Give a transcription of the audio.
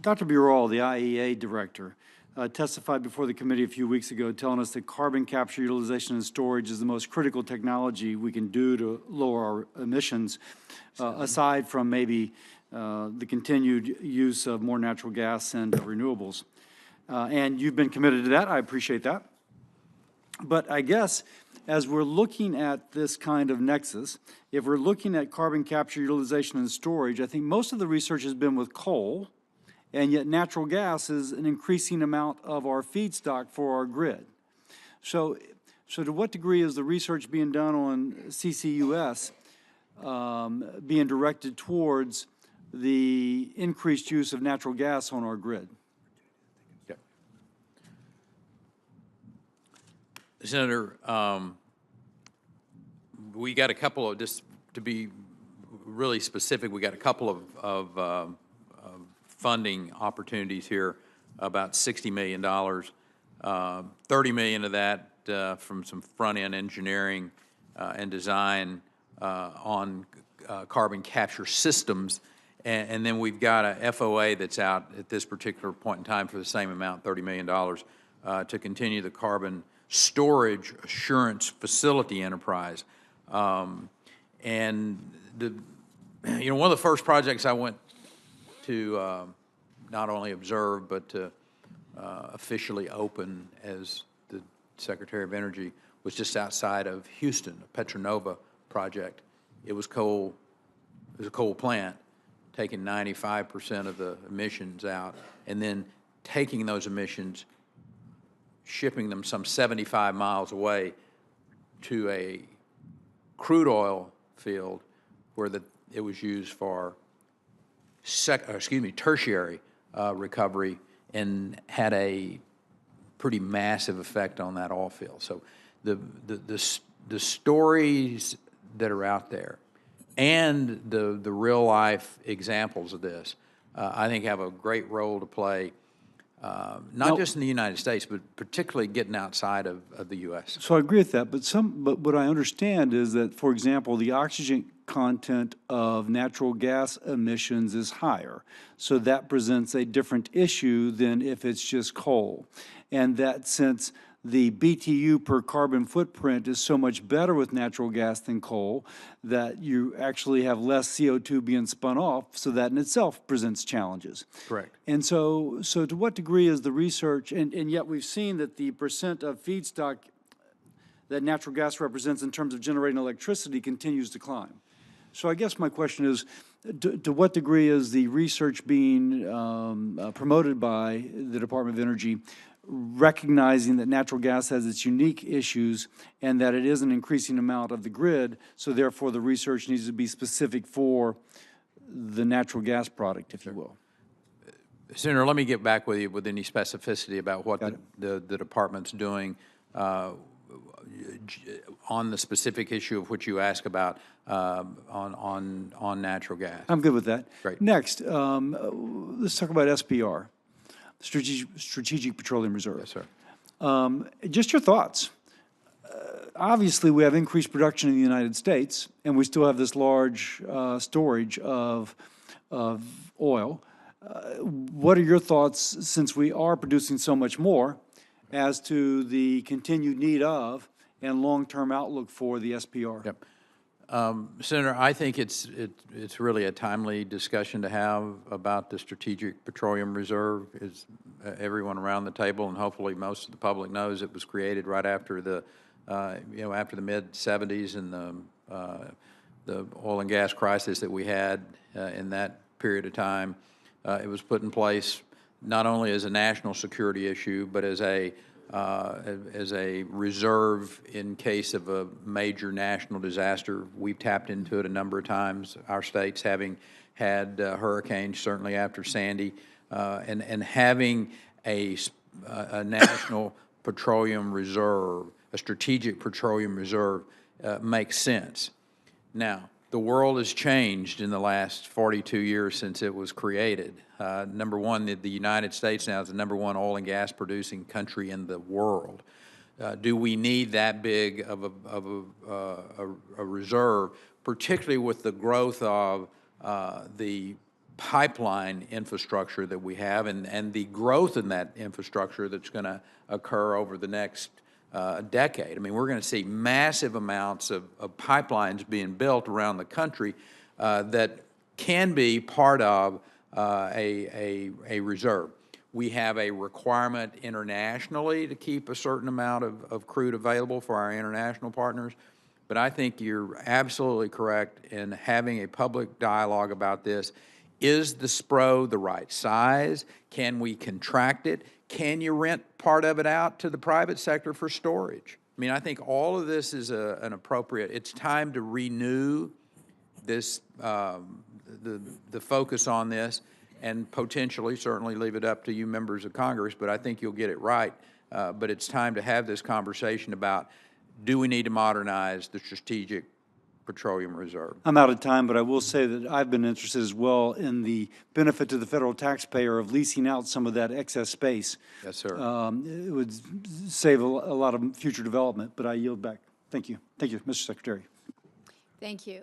Dr. Burrell, the IEA director, testified before the committee a few weeks ago telling us that carbon capture, utilization, and storage is the most critical technology we can do to lower our emissions, aside from maybe the continued use of more natural gas and renewables. And you've been committed to that. I appreciate that. But I guess as we're looking at this kind of nexus, if we're looking at carbon capture, utilization, and storage, I think most of the research has been with coal, and yet natural gas is an increasing amount of our feedstock for our grid. So to what degree is the research being done on CCUS being directed towards the increased use of natural gas on our grid? Senator, we got a couple of, just to be really specific, we got a couple of funding opportunities here, about $60 million, $30 million of that from some front-end engineering and design on carbon capture systems. And then we've got a FOA that's out at this particular point in time for the same amount, $30 million, to continue the carbon storage assurance facility enterprise. And one of the first projects I went to not only observe but to officially open as the Secretary of Energy was just outside of Houston, a Petronova project. It was coal. It was a coal plant, taking 95% of the emissions out, and then taking those emissions, shipping them some 75 miles away to a crude oil field where it was used for tertiary recovery, and had a pretty massive effect on that oil field. So the stories that are out there and the real life examples of this, I think have a great role to play. Not just in the United States, but particularly getting outside of the U.S. So I agree with that, but what I understand is that, for example, the oxygen content of natural gas emissions is higher. So that presents a different issue than if it's just coal. And that since the BTU per carbon footprint is so much better with natural gas than coal, that you actually have less CO2 being spun off, so that in itself presents challenges. Correct. And so to what degree is the research, and yet we've seen that the percent of feedstock that natural gas represents in terms of generating electricity continues to climb. So I guess my question is, to what degree is the research being promoted by the Department of Energy, recognizing that natural gas has its unique issues and that it is an increasing amount of the grid, so therefore the research needs to be specific for the natural gas product, if you will? Senator, let me get back with you with any specificity about what the department's doing on the specific issue of which you ask about on natural gas. I'm good with that. Great. Next, let's talk about SPR, Strategic Petroleum Reserve. Yes, sir. Just your thoughts. Obviously, we have increased production in the United States, and we still have this large storage of oil. What are your thoughts, since we are producing so much more, as to the continued need of and long-term outlook for the SPR? Yep. Senator, I think it's really a timely discussion to have about the Strategic Petroleum Reserve. As everyone around the table, and hopefully most of the public knows, it was created right after the after the mid-'70s and the oil and gas crisis that we had in that period of time. It was put in place not only as a national security issue, but as a reserve in case of a major national disaster. We've tapped into it a number of times, our states having had hurricanes, certainly after Sandy, and having a national petroleum reserve, a strategic petroleum reserve, makes sense. Now, the world has changed in the last 42 years since it was created. Number one, the United States now is the #1 oil and gas producing country in the world. Do we need that big of a reserve, particularly with the growth of the pipeline infrastructure that we have and the growth in that infrastructure that's going to occur over the next decade. I mean, we're going to see massive amounts of pipelines being built around the country that can be part of a reserve. We have a requirement internationally to keep a certain amount of crude available for our international partners. But I think you're absolutely correct in having a public dialogue about this. Is the SPRO the right size? Can we contract it? Can you rent part of it out to the private sector for storage? I mean, I think all of this is an appropriate, it's time to renew this, the focus on this, and potentially, certainly leave it up to you members of Congress, but I think you'll get it right. But it's time to have this conversation about, do we need to modernize the Strategic Petroleum Reserve? I'm out of time, but I will say that I've been interested as well in the benefit to the federal taxpayer of leasing out some of that excess space. Yes, sir. It would save a lot of future development, but I yield back. Thank you. Thank you, Mr. Secretary. Thank you.